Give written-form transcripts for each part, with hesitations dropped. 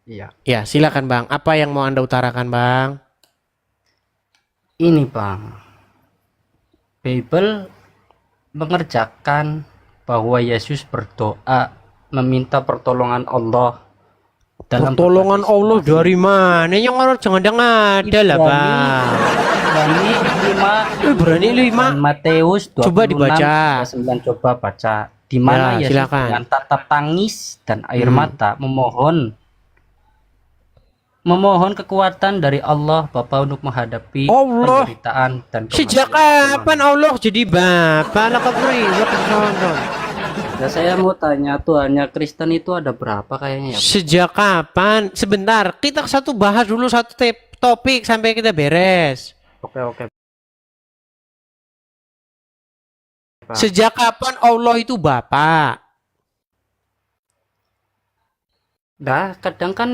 Iya. Ya, silakan Bang. Apa yang mau Anda utarakan, Bang? Ini Bang, Bible mengerjakan bahwa Yesus berdoa meminta pertolongan Allah dalam Pertolongan berbagai Allah situasi. dari mana? Yang orang jangan ada lah, Ibrani Bang. Ibrani 5 Berani 5. dan Matius Coba 26 dibaca. ayat 9, coba baca. Di mana Ya, Yesus dengan silakan. tatap tangis dan air mata memohon kekuatan dari Allah Bapa untuk menghadapi Allah. penderitaan dan Sejak kematian. kapan Allah jadi Bapa? Lakabri, lakabri. Nah, saya mau tanya, Tuhannya Kristen itu ada berapa kayaknya ya? Sejak kapan? Sebentar, kita satu bahas dulu satu topik sampai kita beres. Oke, oke. Pak. Sejak kapan Allah itu Bapa? Nah, kadang kan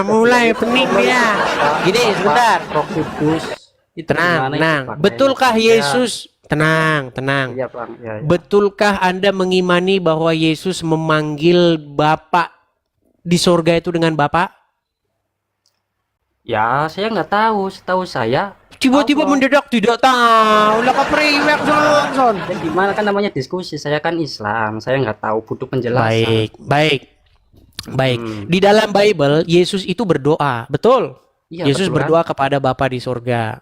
Mulai pening dia. Gini, sebentar. Roh Kudus itu Tenang, gimana itu, tenang. Pak? Betulkah Kayaknya Yesus? Tenang, tenang. Iya, Bang. Ya, ya. Betulkah Anda mengimani bahwa Yesus memanggil Bapa di surga itu dengan Bapa? Ya, saya nggak tahu. Setahu saya Tiba-tiba Allah. mendadak tidak tahu. Lah kepriwek son. Ya, gimana kan namanya diskusi? Saya kan Islam. Saya nggak tahu, butuh penjelasan. Baik, baik. Baik. Di dalam Bible Yesus itu berdoa, betul? Iya, Yesus betul kan? berdoa kepada Bapa di surga.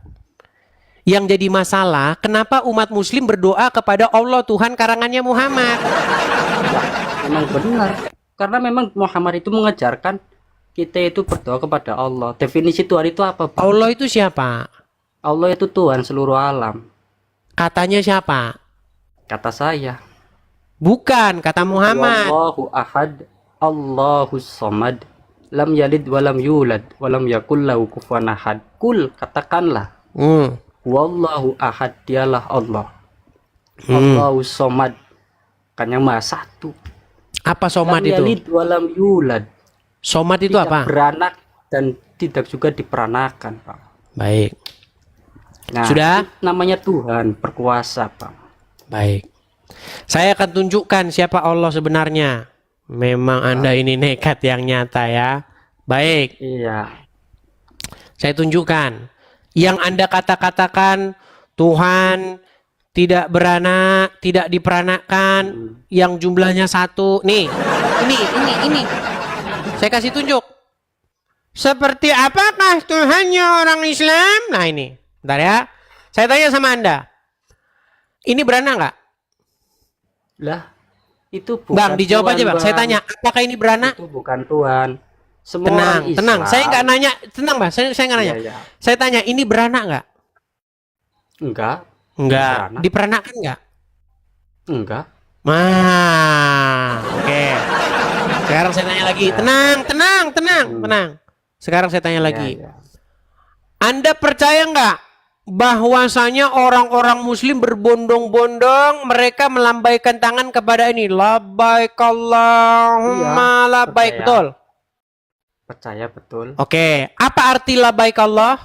Yang jadi masalah, kenapa umat muslim berdoa kepada Allah Tuhan karangannya Muhammad? Memang benar. Karena memang Muhammad itu mengajarkan kita itu berdoa kepada Allah. Definisi Tuhan itu apa, Bang? Allah itu siapa? Allah itu Tuhan seluruh alam. Katanya siapa? Kata saya. Bukan, kata Muhammad. Wallahu ahad, Allahus somad, lam yalid walam yulad, walam yakul lahu kufuwan ahad. Kul, katakanlah, wallahu ahad, dialah Allah. Allahus somad, kan yang maha satu. Apa somat Lam itu? yalid walam yulad, Somat itu tidak apa? beranak dan tidak juga diperanakan, Pak. Baik. Nah, Sudah? itu namanya Tuhan berkuasa, Pak. Baik. Saya akan tunjukkan siapa Allah sebenarnya. Memang Anda ini nekat yang nyata ya. Baik. Iya. Saya tunjukkan. Yang Anda katakan Tuhan tidak beranak, tidak diperanakkan, yang jumlahnya satu. Nih, ini. Saya kasih tunjuk. Seperti apakah Tuhannya orang Islam? Nah ini. Bentar ya. Saya tanya sama Anda. Ini beranak nggak? Lah, itu bukan Bang, dijawab Tuhan, aja bang. Saya Bang. tanya, apakah ini beranak? Itu bukan Tuhan. Semua Tenang, orang Islam. tenang. Saya nggak nanya. Tenang bang, saya nggak nanya. Iya, iya. Saya tanya, ini beranak nggak? Enggak, Enggak. Beranak. Diperanakkan nggak? enggak. Oke. Sekarang saya tanya lagi. Tenang. Sekarang saya tanya lagi. Iya, iya. Anda percaya nggak bahwasanya orang-orang Muslim berbondong-bondong mereka melambaikan tangan kepada ini, labbaik Allahumma Iya, labbaik, percaya. betul? Percaya betul. Oke. Apa arti labbaik Allah?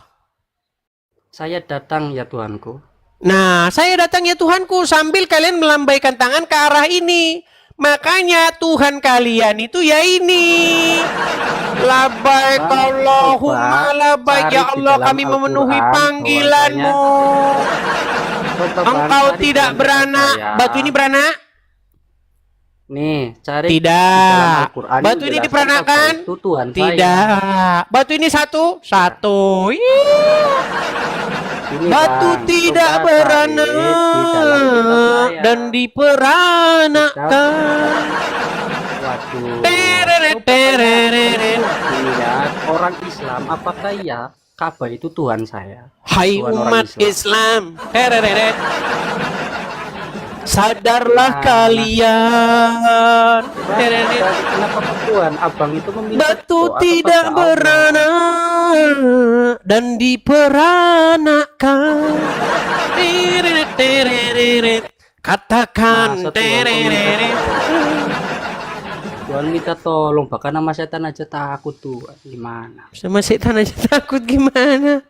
Saya datang ya Tuhanku. Nah, saya datang ya Tuhanku sambil kalian melambaikan tangan ke arah ini. Makanya Tuhan kalian itu ya ini. Labbaik Allahumma labbaik, ya Allah kami memenuhi panggilanmu. Engkau tidak beranak. Batu ini beranak? Nih, cari Tidak. di dalam Al-Quran Batu ini menjelaskan diperanakkan? apa itu Tuhan saya. Tidak. Batu ini satu? Ini, Batu Bang, tidak coba beranak cari di dalam kitab saya. dan diperanakkan. Waduh. Tereret. Lihat orang Islam, apakah ya Ka'bah itu Tuhan saya? Hai Tuhan orang umat Islam. Tereret. Sadarlah kalian. Tereret. Kenapa ke Tuhan? Abang itu meminta Batu doa tidak kepada Allah. beranak dan diperanakkan. Tereret. Katakan Masa Tuhan kok minta tereret. Tuhan minta tolong, bahkan nama setan aja takut tuh. Gimana? Sama setan aja takut gimana?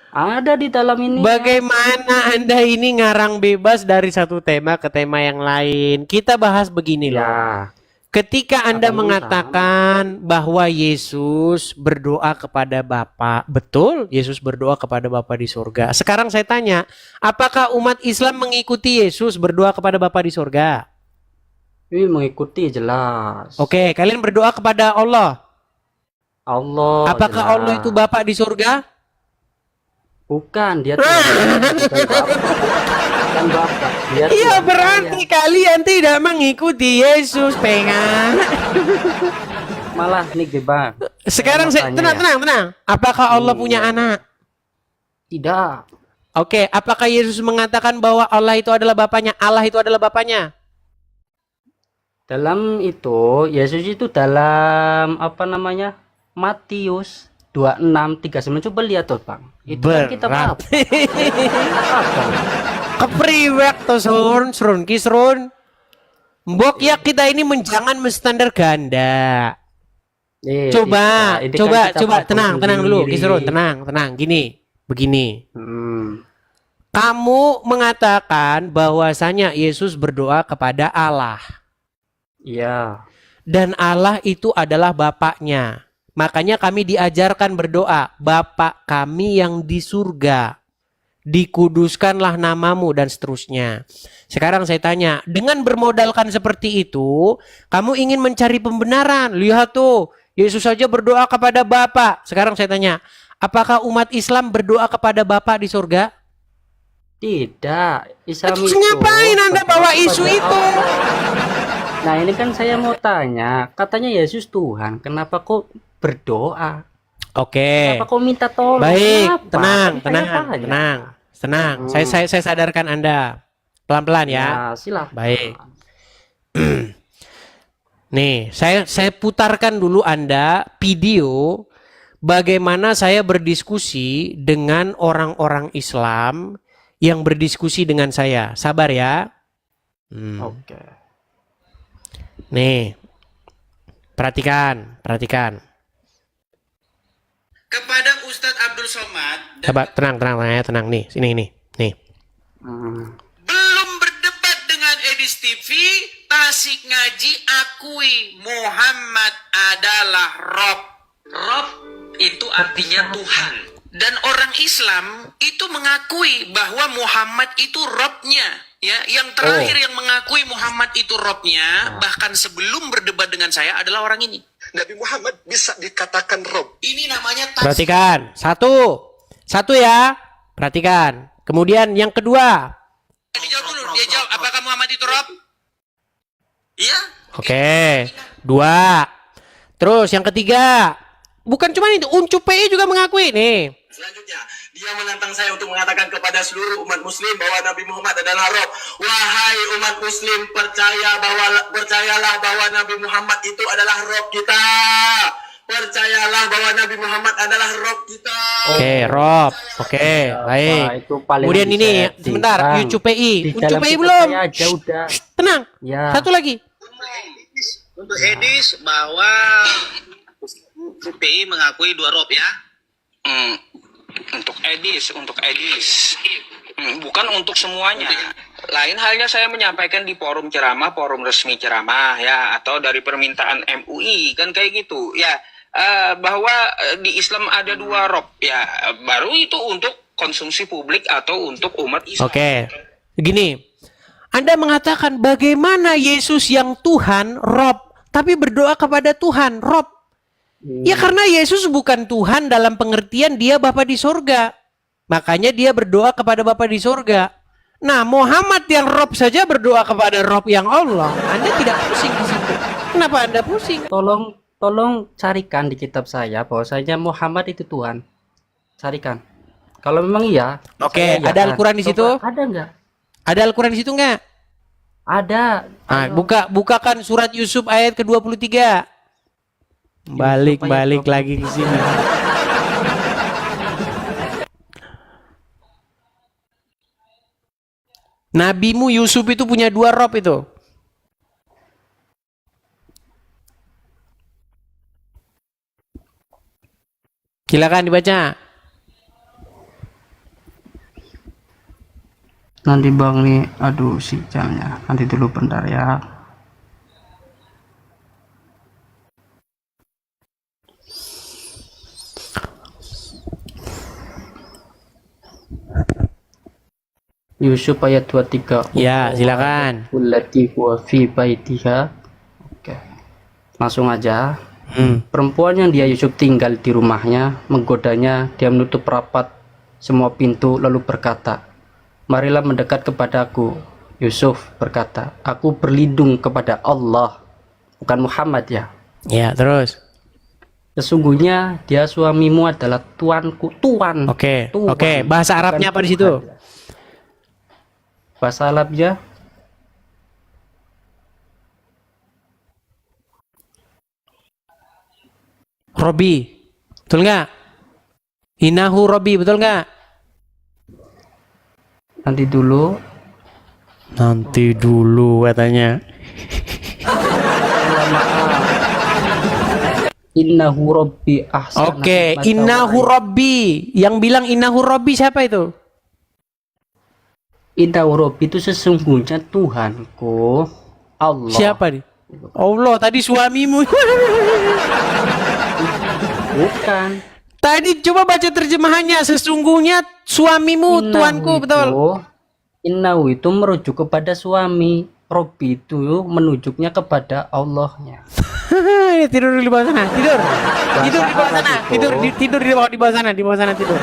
Ada di dalam ini. Bagaimana Anda ini ngarang bebas dari satu tema ke tema yang lain? Kita bahas begini loh. Ya, Ketika Anda Apa mengatakan bahwa Yesus berdoa kepada Bapa, betul, Yesus berdoa kepada Bapa di surga. Sekarang saya tanya, apakah umat Islam mengikuti Yesus berdoa kepada Bapa di surga? Ini mengikuti jelas. Oke, kalian berdoa kepada Allah. Allah Apakah jelas. Allah itu Bapa di surga? Bukan, dia Tuhan. Bukan Bapak. Bukan Bapak. Dia Iya, Tuhan berarti saya. kalian tidak mengikuti Yesus, pengan. Malah nih Bang. Sekarang Saya mau tanya tenang. Apakah Allah punya anak? Tidak. Oke, apakah Yesus mengatakan bahwa Allah itu adalah Bapaknya? Allah itu adalah Bapaknya? Dalam itu, Yesus itu dalam apa namanya? Matius 26:39, coba lihat tuh Bang. Itu kan kita Berat. apa? Kepriwek to surun kisrun. Mbok ya kita ini menjangan standar ganda. Coba tenang dulu, Kisrun, tenang. Begini. Kamu mengatakan bahwasanya Yesus berdoa kepada Allah. Iya. Dan Allah itu adalah Bapaknya. Makanya kami diajarkan berdoa, Bapa kami yang di surga, dikuduskanlah namamu, dan seterusnya. Sekarang saya tanya, dengan bermodalkan seperti itu, kamu ingin mencari pembenaran. Lihat tuh, Yesus saja berdoa kepada Bapa. Sekarang saya tanya, apakah umat Islam berdoa kepada Bapa di surga? Tidak. Islam Terus itu ngapain Anda bawa isu kepada itu? Nah ini kan saya mau tanya, katanya Yesus Tuhan, kenapa kok berdoa? Oke. Kenapa kok minta tolong? Baik, Kenapa? tenang. Kan saya tanya. Saya sadarkan Anda. Pelan-pelan ya. Ya, silahkan. Baik. Nih, saya putarkan dulu Anda video bagaimana saya berdiskusi dengan orang-orang Islam yang berdiskusi dengan saya. Sabar ya. Oke. Nih. Perhatikan. Kepada Ustadz Abdul Somad. Coba tenang nih. Sini nih. Belum berdebat dengan Edis TV, Tasik Ngaji akui Muhammad adalah Rob. Rob itu artinya Tuhan. Dan orang Islam itu mengakui bahwa Muhammad itu Robnya. Ya, yang terakhir yang mengakui Muhammad itu Robnya, bahkan sebelum berdebat dengan saya adalah orang ini. Nabi Muhammad bisa dikatakan Rob. Ini namanya Tasik. Perhatikan, satu ya. Perhatikan. Kemudian yang kedua. Dijawab dulu, dia jawab, apakah Muhammad itu Rob? Iya. Oke. Dua. Terus yang ketiga. Bukan cuma itu, Uncup PI juga mengakui nih. Selanjutnya, dia menantang saya untuk mengatakan kepada seluruh umat muslim bahwa Nabi Muhammad adalah Rob. Wahai umat muslim, percayalah bahwa Nabi Muhammad itu adalah Rob kita. Percayalah bahwa Nabi Muhammad adalah Rob kita. Oke, Rob. Oke, baik. Kemudian ini, sebentar, Uncup PI. Uncup PI belum. Tenang. Ya. Satu lagi. Untuk Edis bahwa PI mengakui dua Rob ya. Untuk Edis, bukan untuk semuanya. Lain halnya saya menyampaikan di forum ceramah, forum resmi ceramah ya, atau dari permintaan MUI kan kayak gitu ya, bahwa di Islam ada dua Rob ya, baru itu untuk konsumsi publik atau untuk umat Islam. Oke, gini, Anda mengatakan bagaimana Yesus yang Tuhan Rob, tapi berdoa kepada Tuhan Rob. Ya karena Yesus bukan Tuhan dalam pengertian dia Bapa di sorga. Makanya dia berdoa kepada Bapa di sorga. Nah Muhammad yang Rob saja berdoa kepada Rob yang Allah. Anda tidak pusing di situ. Kenapa Anda pusing? Tolong carikan di kitab saya bahwasanya Muhammad itu Tuhan. Carikan. Kalau memang iya. Oke, ada Al-Quran di situ? Ada enggak? Ada Al-Quran di situ enggak? Ada. Nah, bukakan surat Yusuf ayat ke-23. Balik lagi ke sini. Nabimu Yusuf itu punya dua Rob itu. Silakan dibaca. Nanti Bang nih, aduh sinyalnya. Nanti dulu bentar ya. Yusuf ayat 23. Ya, silakan. Allati huwa fi baitiha. Oke. Langsung aja. Perempuan yang dia Yusuf tinggal di rumahnya menggodanya, dia menutup rapat semua pintu lalu berkata, marilah mendekat kepadaku. Yusuf berkata, aku berlindung kepada Allah, bukan Muhammad ya. Ya, terus. Sesungguhnya dia suamimu adalah tuanku, tuan. Oke, Tuan, oke. Bahasa Arabnya bukan apa di situ? Tuhan. Bahasa Arabnya Robi, betul nggak? Inahu Robi, betul nggak? nanti dulu. Nanti dulu katanya. Innahu Rabbi ahsana. Oke, innahu Robbi. Yang bilang innahu Robbi siapa itu? Innahu Rabbi itu sesungguhnya Tuhanku Allah. Siapa nih? Allah, tadi suamimu. Bukan. Tadi coba baca terjemahannya. Sesungguhnya suamimu, Innahu tuanku, betul. Innahu itu merujuk kepada suami. Robbi itu menunjuknya kepada Allahnya. Tidur di bawah sana, tidur. Tidur di bawah sana, Arab itu. tidur di bawah sana, di bawah sana tidur.